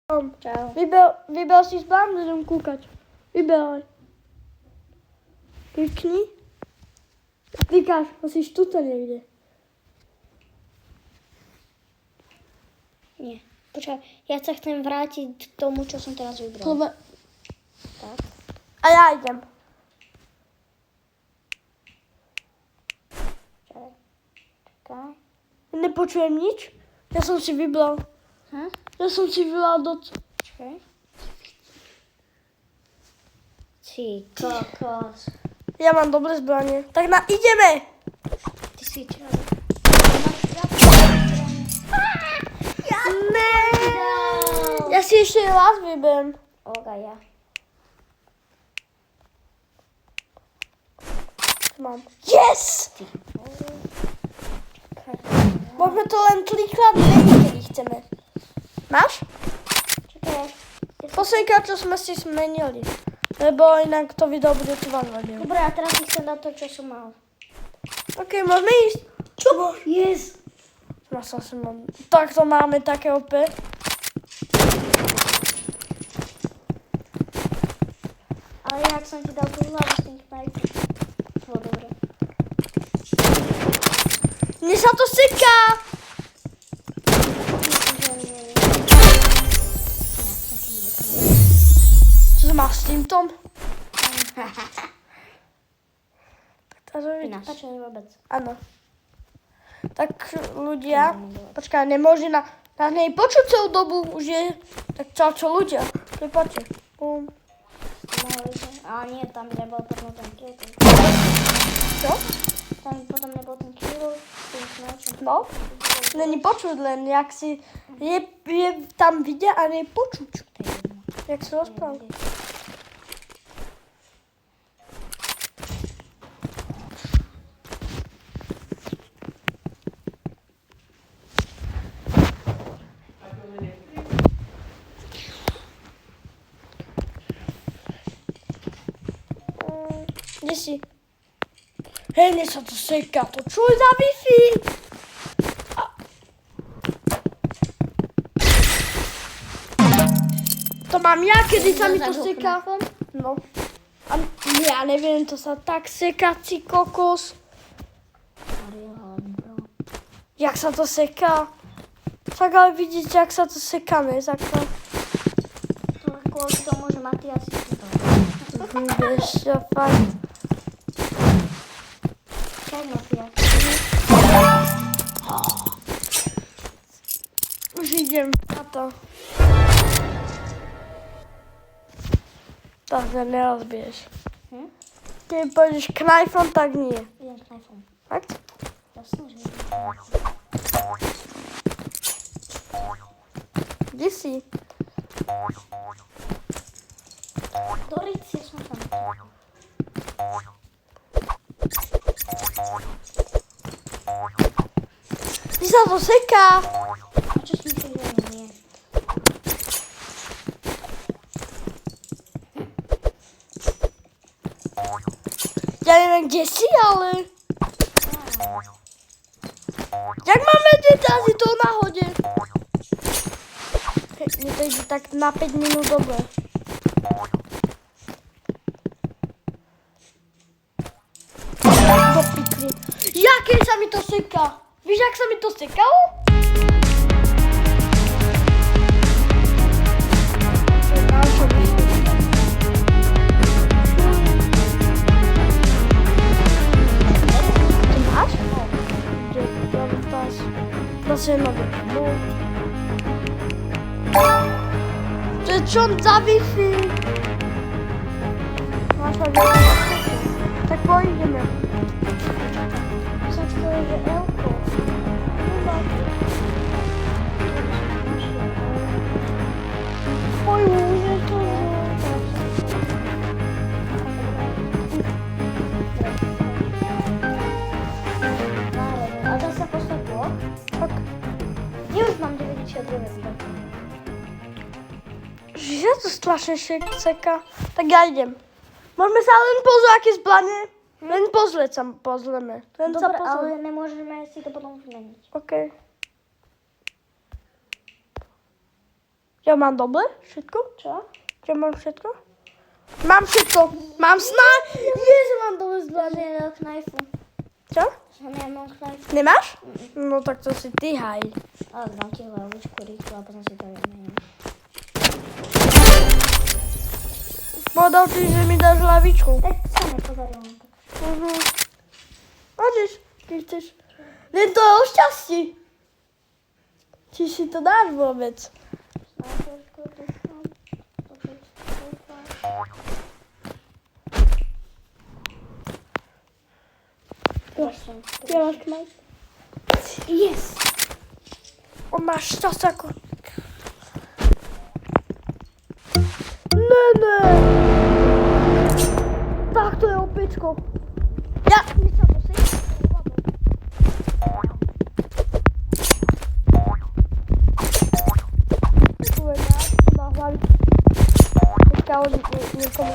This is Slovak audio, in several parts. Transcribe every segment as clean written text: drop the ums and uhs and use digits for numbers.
Čau. Vybral si spán, budem kúkať. Vyberaj. Klikni. Klikáš, musíš tuto niekde. Nie. Počkaj, ja sa chcem vrátiť k tomu, čo som teraz vybral. Tak. A ja idem. Čakaj. Nepočujem nič. Ja som si vybral. Ja som si vybral Počkaj. Ty kokos. Ja mám dobré zbranie. Tak ideme. Ty si čo? Ne. Ja si ešte raz vyberiem. Ja. Mám. Yes! Môžeme to len trikrát meniť, keď chceme. Máš? Čakaj. Poslednýkrát, čo sme si zmenili. Lebo inak to video bude trvať hodinu. Dobre, a teraz si chcem dať to, čo som mal. OK, môžeme ísť. Čo? Yes. Tak to máme také opäť. Ale jak som ti dal tú hlavu z tých pajkov. Bolo dobre. Mne sa to seká. Čo máš s týmto? Tak to vidíš. Nastačili vôbec. Áno. Tak ľudia, počkaj, nemôže na nej počuť celú dobu, už je, tak čo ľudia, prepáčte. Ale nie, tam nebol potom ten kill. Čo? Tam potom nebol ten kill. No, není počuť len, jak si, je tam videa a nie počuť. Jak si rozprával. Kde si? Hej, mne sa to seká, to čo je za Wi-Fi? To mám ja, kedy sa mi to seká. No. A ja neviem, to sa tak seká, ci kokos. Jak sa to seká? Tak ale vidíte, jak sa to seká, ne? Zakon. To je kvôli tomu, že Matias si to dal. Vieš, ja fakt. Čak Matias. Už idem na to. Takže nerozbiješ. Keď pôjdeš knajfom, tak nie. Idem s knajfom. Fakt? Jasne, že idem. Kde si? Do Ricie som tam. Ty sa to seká. A čo si myslíš, že nie? Ja neviem, kde si, ale... Jak máme vedieť, asi to na hode? Mne to ide tak na 5 minút dobre. Do pikry. Jaké sa mi to seká? Víš, jak sa mi to sekalo? Zase nový. To je čo za Wi-Fi? Tak pôjdeme. Som chcela, že Elko. Oj, môže to... A dá sa poslať blok? Tak. Ja už mám 99. Že to strašne seká. Tak ja idem. Môžeme sa len pozrieť, aké zbranie. Len pozrieť sa pozrieme. Len sa Dobre, pozrieť. ale nemôžeme si to potom zmeniť. OK. Ja mám dobre všetko? Čo? Ja mám všetko? Mám všetko. Mám Nie, že mám dobre zbraň. Ja nemám knajfu. Čo? Ja nemám knajfu. Nemáš? No tak to si ty haj. Ale dám ti hlavičku rýchlo a potom si to vymením. Povedal si, že mi dáš hlavičku. Tak sa nepodarilo. Môžeš, keď chceš. Len to je o šťastí. Či si to dáš vôbec. Ja máš knajf. Yes! On máš šťastie ako... Ne. Tak to je opičko. Ja, my sa to sejde. Tu je na hlavi. Teďka od niekomu.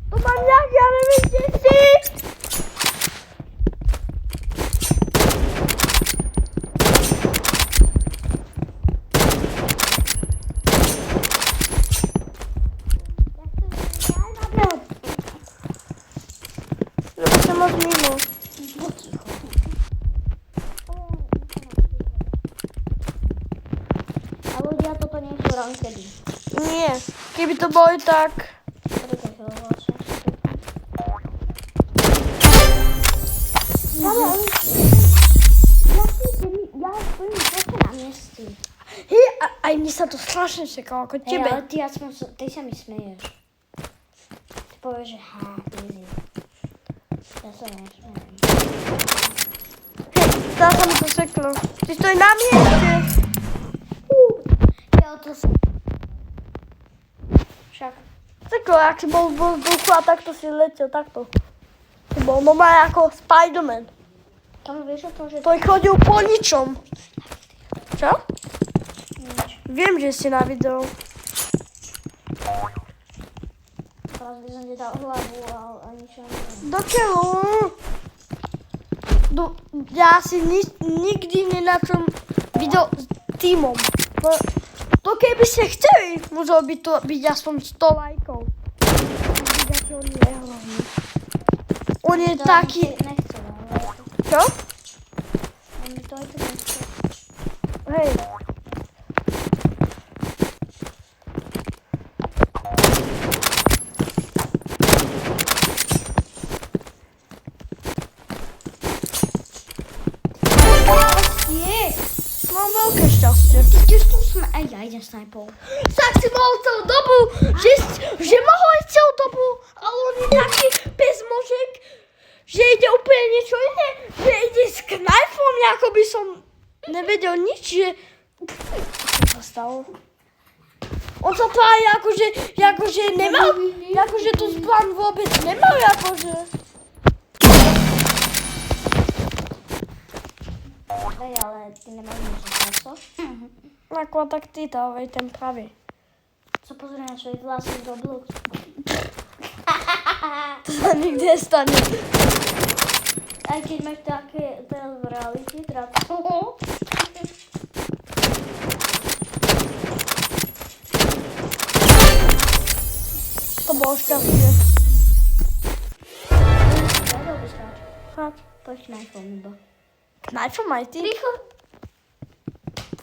To mám nejak, ja neviem, kde si. Moc mimo. A ľudia, toto nie sú rankedy. Nie, keby to boli tak... Ja stojím proste na mieste. Hej, aj mne sa to strašne čekalo, ako Hej, tebe. ale ty sa mi smeješ. Ty povieš, že easy. Ja sa nesmejem. Teraz sa mi to seklo. Ty stojí na mieste. Ja to som... Však. Seklo, ak si bol v vzduchu a takto si letel, takto. Ty bol normálne ako Spider-Man. Tam vieš o tom, že... To chodil po ničom. Čo? Nič. Viem, že si na videu. Teraz by som ti dal hlavu, ale ničo neviem. Do keľu? Ja si nikdy nenačom video s týmom. To keby ste chceli, muselo by to byť aspoň 100 lajkov. On je taký... Nechce, ale... Čo? On mi to aj to nechce. Hej. Mám veľké šťastie. Ideš tu sme... Aj ja idem snajpou. Tak si mohol celú dobu, že mohol ísť celú dobu, ale on je taký bezmožek, že ide úplne niečo iné, že ide s knajfom, ako by som nevedel nič, že... Čo sa stalo? On sa tvári akože nemal, akože tu zbraň vôbec nemal, akože... Hej, ale ty nemáš nič, co? Ako tak ty dávej ten pravý. Co pozrie na svoj vlastný Roblox? To sa nikdy nestane. Aj keď máš také teraz v reality, teda... To bolo šťastie. Vedel by skáč. Cháč. Poď knajfom iba. Knajfom aj ty? Rýchlo!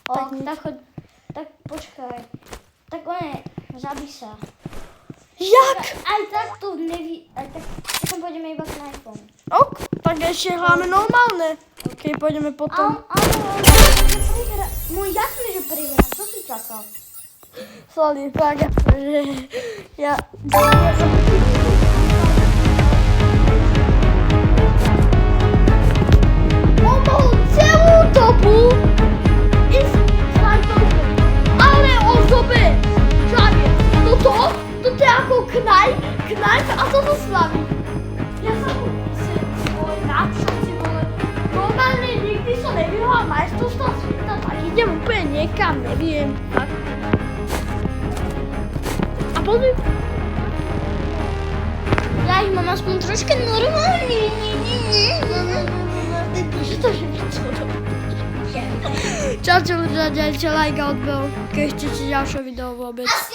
Tak O, nič. tak choď. Tak počkaj. Tak one, zabij sa. Jak? Aj tak to neví... Aj tak potom pôjdeme iba knajfom. Ok, tak ešte hráme normálne. Keď pôjdeme potom. Áno, môj jasný, že prehrám. Čo si čakal? Sorry, tak že ja som... On mohol celú dobu ísť snajpou, ale on zobe žádne. Toto je ako knajf a toto slaví. Ja som si bol nadšenci, normálne nikdy som nevyhral majstrovstvá sveta, tak idem úplne niekam, neviem. Tak. A pozri. Ja ich mám aspoň troška normálne. Že to je čo to? Ja Čaute ľudia, ďalšia lajka odbel, keď chcete ďalšie video vôbec.